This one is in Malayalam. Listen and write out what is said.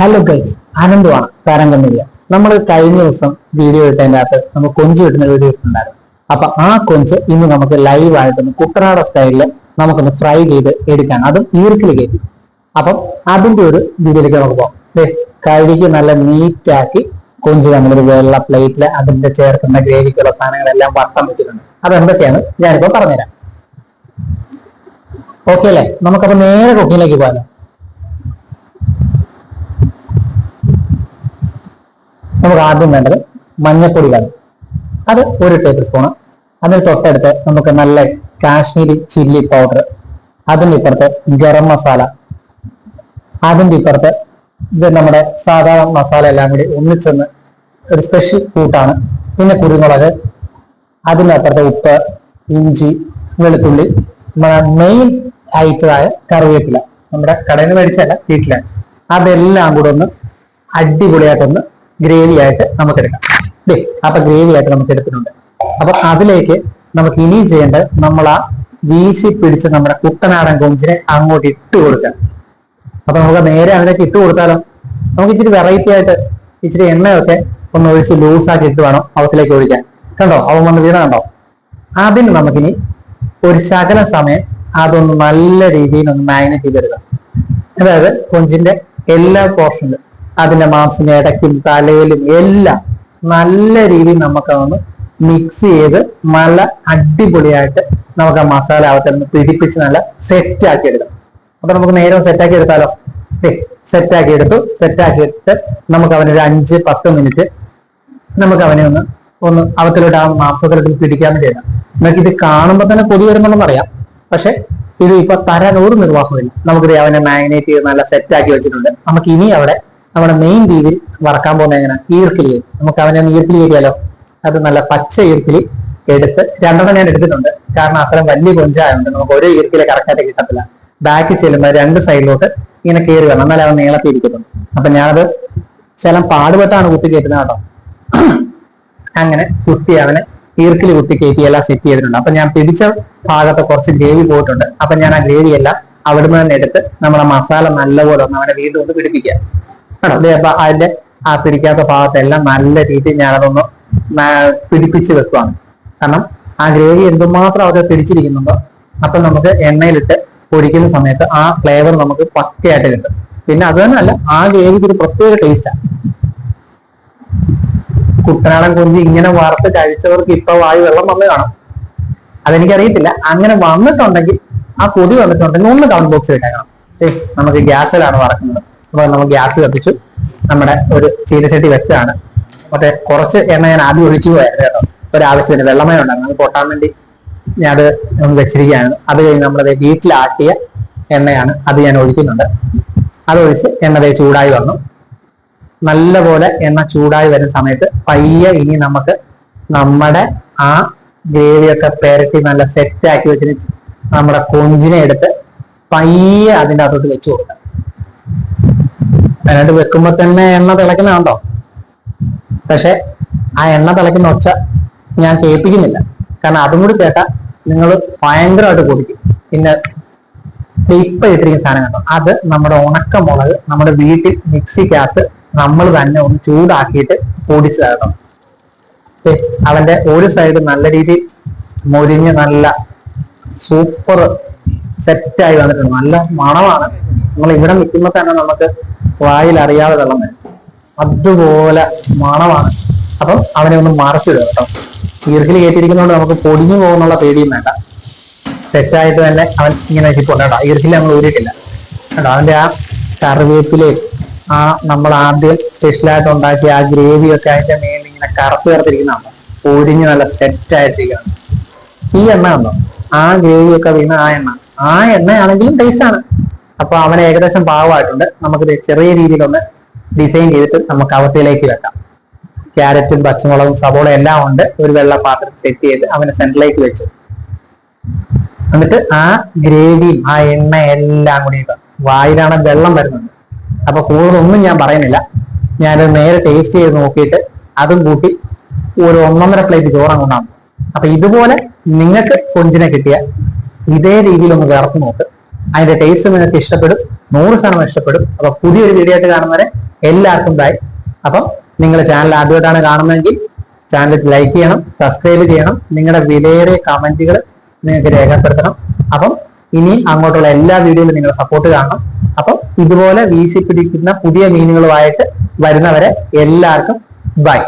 ഹലോ ഗൈസ്, ആനന്ദമാണ് തരംഗമില്ല. നമ്മൾ കഴിഞ്ഞ ദിവസം വീഡിയോ ഇട്ടതിൻ്റെ അകത്ത് നമ്മൾ കൊഞ്ച് കിട്ടുന്ന വീഡിയോ ഇട്ടുണ്ടായിരുന്നു. അപ്പൊ ആ കൊഞ്ച് ഇന്ന് നമുക്ക് ലൈവ് ആയിട്ടൊന്ന് കുട്ടനാട സ്റ്റൈലിൽ നമുക്കൊന്ന് ഫ്രൈ ചെയ്ത് എടുക്കാൻ, അതും ഈർക്കിൽ കയറ്റി. അപ്പം അതിന്റെ ഒരു വീഡിയോയിലേക്ക് നമുക്ക് പോകാം. കഴുകി നല്ല നീറ്റാക്കി കൊഞ്ച് നമ്മളൊരു വെള്ള പ്ലേറ്റിൽ അതിന്റെ ചേർക്കുന്ന ഗ്രേവിക്കുള്ള സാധനങ്ങളെല്ലാം വട്ടം വെച്ചിട്ടുണ്ട്. അതെന്തൊക്കെയാണ് ഞാനിപ്പോ പറഞ്ഞുതരാം. ഓക്കെ അല്ലേ? നമുക്കപ്പോ നേരെ കുക്കിങ്ങിലേക്ക് പോകാം. നമുക്ക് ആദ്യം വേണ്ടത് മഞ്ഞപ്പൊടി വേണം, അത് 1 ടേബിൾ സ്പൂണ്. അതിന് തൊട്ടടുത്ത് നമുക്ക് നല്ല കാശ്മീരി ചില്ലി പൗഡർ, അതിൻ്റെ ഇപ്പുറത്ത് ഗരം മസാല, അതിൻ്റെ ഇപ്പുറത്ത് ഇത് നമ്മുടെ സാധാരണ മസാല എല്ലാം കൂടി ഒന്നിച്ചൊന്ന് ഒരു സ്പെഷ്യൽ കൂട്ടാണ്. പിന്നെ കുരുമുളക്, അതിൻ്റെ അപ്പുറത്ത് ഉപ്പ്, ഇഞ്ചി, വെളുത്തുള്ളി, മെയിൻ ഐറ്റമായ കറിവേപ്പില, നമ്മുടെ കടയിൽ നിന്ന് മേടിച്ചല്ല, വീട്ടിലാണ്. അതെല്ലാം കൂടെ ഒന്ന് അടിപൊളിയായിട്ടൊന്ന് ഗ്രേവി ആയിട്ട് നമുക്ക് എടുക്കാം. അപ്പൊ ഗ്രേവി ആയിട്ട് നമുക്ക് എടുത്തിട്ടുണ്ട്. അപ്പൊ അതിലേക്ക് നമുക്ക് ഇനി ചെയ്യേണ്ടത് നമ്മൾ ആ വീശി പിടിച്ച് നമ്മുടെ കുട്ടനാടൻ കൊഞ്ചിനെ അങ്ങോട്ട് ഇട്ട് കൊടുക്കാം. അപ്പൊ നമുക്ക് നേരെ അതിലേക്ക് ഇട്ട് കൊടുത്താലോ? നമുക്ക് ഇച്ചിരി വെറൈറ്റി ആയിട്ട് ഇച്ചിരി എണ്ണയൊക്കെ ഒന്ന് ഒഴിച്ച് ലൂസാക്കി ഇട്ട് വേണം അവത്തിലേക്ക് ഒഴിക്കാൻ. കണ്ടോ, അവൻ വന്ന് വീണ കണ്ടോ? അതിന് നമുക്കിനി ഒരു ശകല സമയം അതൊന്ന് നല്ല രീതിയിൽ ഒന്ന് മാരിനേറ്റ് ചെയ്തെടുക്കാം. അതായത് കൊഞ്ചിന്റെ എല്ലാ പോർഷനിലും അതിന്റെ മാംസത്തിന്റെ ഇടയ്ക്കും തലയിലും എല്ലാം നല്ല രീതിയിൽ നമുക്കതൊന്ന് മിക്സ് ചെയ്ത് നല്ല അടിപൊളിയായിട്ട് നമുക്ക് ആ മസാല അവത്തിൽ പിടിപ്പിച്ച് നല്ല സെറ്റ് ആക്കി എടുക്കാം. അപ്പൊ നമുക്ക് നേരെ സെറ്റാക്കി എടുത്താലോ? സെറ്റാക്കി എടുത്തിട്ട് നമുക്ക് അവനൊരു 5-10 മിനിറ്റ് നമുക്ക് അവനെ ഒന്ന് അവത്തിലോട്ട് ആ മാംസത്തിലോട്ട് പിടിക്കാൻ വേണ്ടി ഇടാം. നമുക്ക് ഇത് കാണുമ്പോൾ തന്നെ കൊതി വരുന്നുണ്ടെന്ന് അറിയാം, പക്ഷെ ഇത് ഇപ്പൊ തരാൻ ഒരു നിർവാഹമില്ല. നമുക്കിത് അവനെ മാരിനേറ്റ് ചെയ്ത് നല്ല സെറ്റാക്കി വെച്ചിട്ടുണ്ട്. നമുക്ക് ഇനി അവിടെ നമ്മുടെ മെയിൻ രീതിയിൽ വറക്കാൻ പോകുന്ന എങ്ങനെ ഈർക്കിലി, നമുക്ക് അവനെ ഈർക്കിലി കയറ്റിയാലോ? അത് നല്ല പച്ച ഈർക്കിലി എടുത്ത് 2 ഞാൻ എടുത്തിട്ടുണ്ട്. കാരണം അത്രയും വലിയ കൊഞ്ചായതുകൊണ്ട് നമുക്ക് ഒരു ഈർക്കിലെ കറക്റ്റായിട്ട് കിട്ടത്തില്ല. ബാക്ക് ചെല്ലുമ്പോൾ 2 സൈഡിലോട്ട് ഇങ്ങനെ കയറി വരണം, എന്നാലും അവൻ നീളത്തി ഇരിക്കുന്നുണ്ട്. അപ്പൊ ഞാനത് ശലം പാടുപെട്ടാണ് കുത്തി കയറ്റുന്നത് കേട്ടോ. അങ്ങനെ കുത്തി അവനെ ഈർക്കിലി കുത്തി കയറ്റി എല്ലാം സെറ്റ് ചെയ്തിട്ടുണ്ട്. അപ്പൊ ഞാൻ പിടിച്ച ഭാഗത്ത് കുറച്ച് ഗ്രേവി പോയിട്ടുണ്ട്. അപ്പൊ ഞാൻ ആ ഗ്രേവി എല്ലാം അവിടുന്ന് തന്നെ എടുത്ത് നമ്മുടെ മസാല നല്ലപോലെ ഒന്ന് അവനെ വീണ്ടും ഒന്ന് പിടിപ്പിക്കുക. അപ്പൊ അതിന്റെ ആ പിടിക്കാത്ത ഭാഗത്തെല്ലാം നല്ല രീതിയിൽ ഞാനതൊന്ന് പിടിപ്പിച്ച് വെക്കുവാണ്. കാരണം ആ ഗ്രേവി എന്തുമാത്രം അവിടെ പിടിച്ചിരിക്കുന്നുണ്ടോ അപ്പൊ നമുക്ക് എണ്ണയിലിട്ട് പൊരിക്കുന്ന സമയത്ത് ആ ഫ്ലേവർ നമുക്ക് പക്കയായിട്ട് കിട്ടും. പിന്നെ അത് തന്നെയല്ല, ആ ഗ്രേവിക്ക് ഒരു പ്രത്യേക ടേസ്റ്റാണ്. കുട്ടനാടൻ കൊഞ്ച് ഇങ്ങനെ വറുത്ത് കഴിച്ചവർക്ക് ഇപ്പൊ വായു വെള്ളം വന്ന് കാണും. അതെനിക്കറിയത്തില്ല. അങ്ങനെ വന്നിട്ടുണ്ടെങ്കിൽ, ആ കൊതി വന്നിട്ടുണ്ടെങ്കിൽ ഒന്ന് കമന്റ് ബോക്സിൽ ഇട്ടേക്കണം. നമുക്ക് ഗ്യാസിലാണ് വറക്കുന്നത്. അപ്പൊ നമുക്ക് ഗ്യാസ് കത്തിച്ചു, നമ്മുടെ ഒരു ചീനച്ചട്ടി വെച്ചാണ്. മറ്റേ കുറച്ച് എണ്ണ ഞാൻ ആദ്യം ഒഴിച്ചു പോയായിരുന്നു കേട്ടോ, ഒരാവശ്യത്തിന് വെള്ളമയം ഉണ്ടായിരുന്നു, അത് പൊട്ടാൻ വേണ്ടി ഞാൻ അത് വെച്ചിരിക്കുകയാണ്. അത് കഴിഞ്ഞ് നമ്മളത് വീട്ടിലാക്കിയ എണ്ണയാണ്, അത് ഞാൻ ഒഴിക്കുന്നുണ്ട്. അതൊഴിച്ച് എണ്ണ ചൂടായി വന്നു. നല്ലപോലെ എണ്ണ ചൂടായി വരുന്ന സമയത്ത് പയ്യെ ഇനി നമുക്ക് നമ്മുടെ ആ ഗ്രേവിയൊക്കെ പെരട്ടി നല്ല സെറ്റ് ആക്കി വെച്ചിട്ട് നമ്മുടെ കൊഞ്ചിനെ എടുത്ത് പയ്യെ അതിൻ്റെ അകത്തോട്ട് വെച്ച് കൊടുക്കാം. അതിനായിട്ട് വെക്കുമ്പോ തന്നെ എണ്ണ തിളയ്ക്കുന്നതാണോ? പക്ഷെ ആ എണ്ണ തിളയ്ക്കുന്ന ഒച്ച ഞാൻ കേൾപ്പിക്കുന്നില്ല, കാരണം അതും കൂടി കേട്ടാൽ നിങ്ങൾ ഭയങ്കരമായിട്ട് കുടിക്കും. പിന്നെ ഇപ്പൊ ഇട്ടിരിക്കുന്ന സാധനം കണ്ടോ, അത് നമ്മുടെ ഉണക്കമുളക് നമ്മുടെ വീട്ടിൽ മിക്സിക്കകത്ത് നമ്മൾ തന്നെ ഒന്ന് ചൂടാക്കിയിട്ട് പൊടിച്ചതാട്ടോ. അവന്റെ ഒരു സൈഡ് നല്ല രീതിയിൽ മൊരിഞ്ഞ് നല്ല സൂപ്പർ സെറ്റായി വന്നിട്ടുണ്ട്. നല്ല മണമാണ്. നമ്മൾ ഇവിടെ നിൽക്കുമ്പോൾ തന്നെ നമുക്ക് വായിൽ അറിയാതെ വെള്ളം വരും, അതുപോലെ മണമാണ്. അപ്പം അവനെ ഒന്ന് മറച്ചിടുക കേട്ടോ. ഈർക്കിൽ കയറ്റിയിരിക്കുന്നതുകൊണ്ട് നമുക്ക് പൊടിഞ്ഞു പോകുന്നുള്ള പേടിയും വേണ്ട. സെറ്റായിട്ട് തന്നെ അവൻ ഇങ്ങനെ വെച്ചിട്ടുണ്ട് കേട്ടോ. ഈർക്കിൽ നമ്മൾ ഊരിയിട്ടില്ല കേട്ടോ. അവന്റെ ആ കറിവേപ്പിലയും ആ നമ്മൾ ആദ്യം സ്പെഷ്യലായിട്ട് ഉണ്ടാക്കിയ ആ ഗ്രേവിയൊക്കെ അതിന്റെ മേലിൽ ഇങ്ങനെ കറുപ്പ് ചേർത്തിരിക്കുന്നതാണ്. പൊടിഞ്ഞ് നല്ല സെറ്റായിട്ടിരിക്കുകയാണ്. ഈ എണ്ണ ഉണ്ടോ, ആ ഗ്രേവിയൊക്കെ വീണ ആ എണ്ണയാണെങ്കിലും ടേസ്റ്റ് ആണ്. അപ്പൊ അവന് ഏകദേശം പാകമായിട്ടുണ്ട്. നമുക്കിത് ചെറിയ രീതിയിലൊന്ന് ഡിസൈൻ ചെയ്തിട്ട് നമുക്ക് അവത്തിലേക്ക് വെക്കാം. ക്യാരറ്റും പച്ചമുളകും സവോള എല്ലാം ഉണ്ട്. ഒരു വെള്ള പാത്രം സെറ്റ് ചെയ്ത് അവന് സെന്ററിലേക്ക് വെച്ചു. എന്നിട്ട് ആ ഗ്രേവിയും ആ എണ്ണ എല്ലാം കൂടി വായിലാണ് വെള്ളം വരുന്നുണ്ട്. അപ്പൊ കൂടുതലൊന്നും ഞാൻ പറയുന്നില്ല. ഞാനത് നേരെ ടേസ്റ്റ് ചെയ്ത് നോക്കിയിട്ട് അതും കൂട്ടി ഒരു 1.5 പ്ലേറ്റ് ചോറ് കൊണ്ടാണ്. അപ്പൊ ഇതുപോലെ നിങ്ങൾക്ക് കൊഞ്ചിനെ കിട്ടിയ ഇതേ രീതിയിൽ ഒന്ന് വറുത്ത് നോക്ക്. അതിന്റെ ടേസ്റ്റ് നിങ്ങൾക്ക് ഇഷ്ടപ്പെടും, 100% ഇഷ്ടപ്പെടും. അപ്പൊ പുതിയൊരു വീഡിയോ ആയിട്ട് കാണുന്നവരെ എല്ലാവർക്കും ബൈ. അപ്പം നിങ്ങൾ ചാനൽ ആദ്യമായിട്ടാണ് കാണുന്നതെങ്കിൽ ചാനൽ ലൈക്ക് ചെയ്യണം, സബ്സ്ക്രൈബ് ചെയ്യണം, നിങ്ങളുടെ വിലയേറിയ കമന്റുകൾ നിങ്ങൾക്ക് രേഖപ്പെടുത്തണം. അപ്പം ഇനി അങ്ങോട്ടുള്ള എല്ലാ വീഡിയോയിലും നിങ്ങൾ സപ്പോർട്ട് കാണണം. അപ്പം ഇതുപോലെ വീശി പിടിക്കുന്ന പുതിയ മീനുകളുമായിട്ട് വരുന്നവരെ എല്ലാവർക്കും ബൈ.